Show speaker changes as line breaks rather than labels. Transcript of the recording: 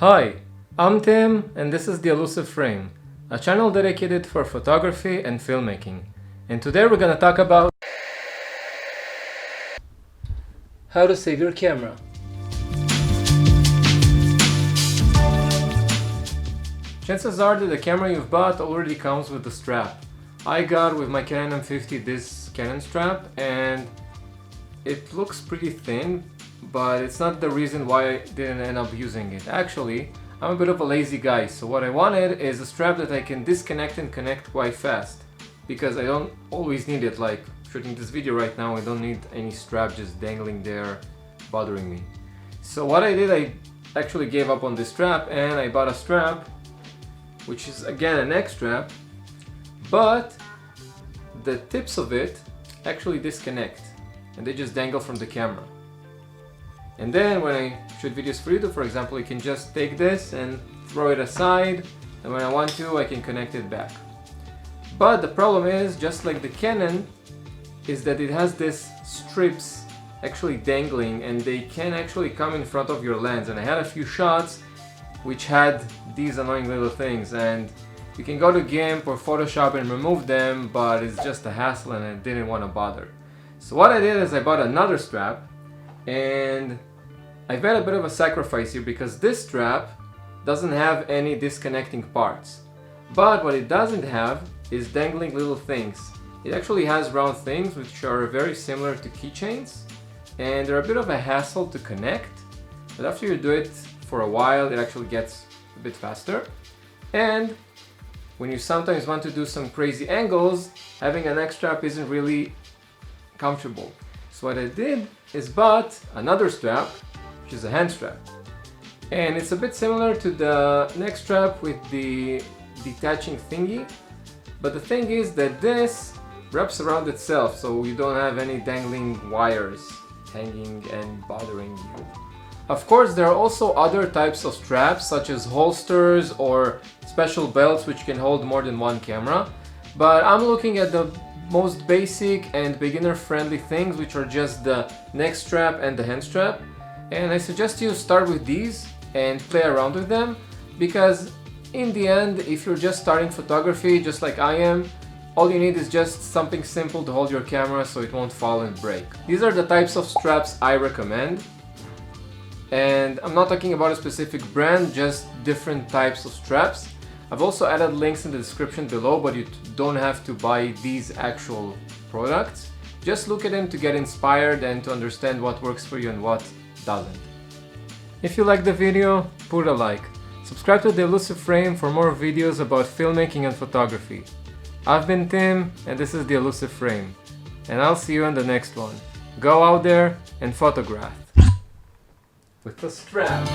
Hi, I'm Tim and this is the Elusive Frame, a channel dedicated for photography and filmmaking. And today we're gonna talk about how to save your camera. Chances are that the camera you've bought already comes with the strap. I got with my Canon M50 this Canon strap and it looks pretty thin, but it's not the reason why I didn't end up using it. Actually, I'm a bit of a lazy guy, so what I wanted is a strap that I can disconnect and connect quite fast, because I don't always need it. Like shooting this video right now, I don't need any strap just dangling there bothering me. So what I did, I actually gave up on this strap and I bought a strap which is again a neck strap, but the tips of it actually disconnect and they just dangle from the camera. And then when I shoot videos for YouTube, for example, I can just take this and throw it aside, and when I want to, I can connect it back. But the problem is, just like the Canon, is that it has these strips actually dangling and they can actually come in front of your lens. And I had a few shots which had these annoying little things, and you can go to GIMP or Photoshop and remove them, but it's just a hassle and I didn't want to bother. So what I did is I bought another strap, and I've made a bit of a sacrifice here because this strap doesn't have any disconnecting parts. But what it doesn't have is dangling little things. It actually has round things which are very similar to keychains, and they're a bit of a hassle to connect, but after you do it for a while it actually gets a bit faster. And when you sometimes want to do some crazy angles, having a neck strap isn't really comfortable. So what I did is bought another strap, which is a hand strap. And it's a bit similar to the neck strap with the detaching thingy, but the thing is that this wraps around itself, so you don't have any dangling wires hanging and bothering you. Of course, there are also other types of straps, such as holsters or special belts which can hold more than one camera, but I'm looking at the most basic and beginner friendly things, which are just the neck strap and the hand strap. And I suggest you start with these and play around with them, because in the end, if you're just starting photography just like I am, all you need is just something simple to hold your camera so it won't fall and break. These are the types of straps I recommend, and I'm not talking about a specific brand, just different types of straps. I've also added links in the description below, but you don't have to buy these actual products. Just look at them to get inspired and to understand what works for you and what doesn't. If you like the video, put a like. Subscribe to the Elusive Frame for more videos about filmmaking and photography. I've been Tim and this is the Elusive Frame, and I'll see you in the next one. Go out there and photograph with a strap.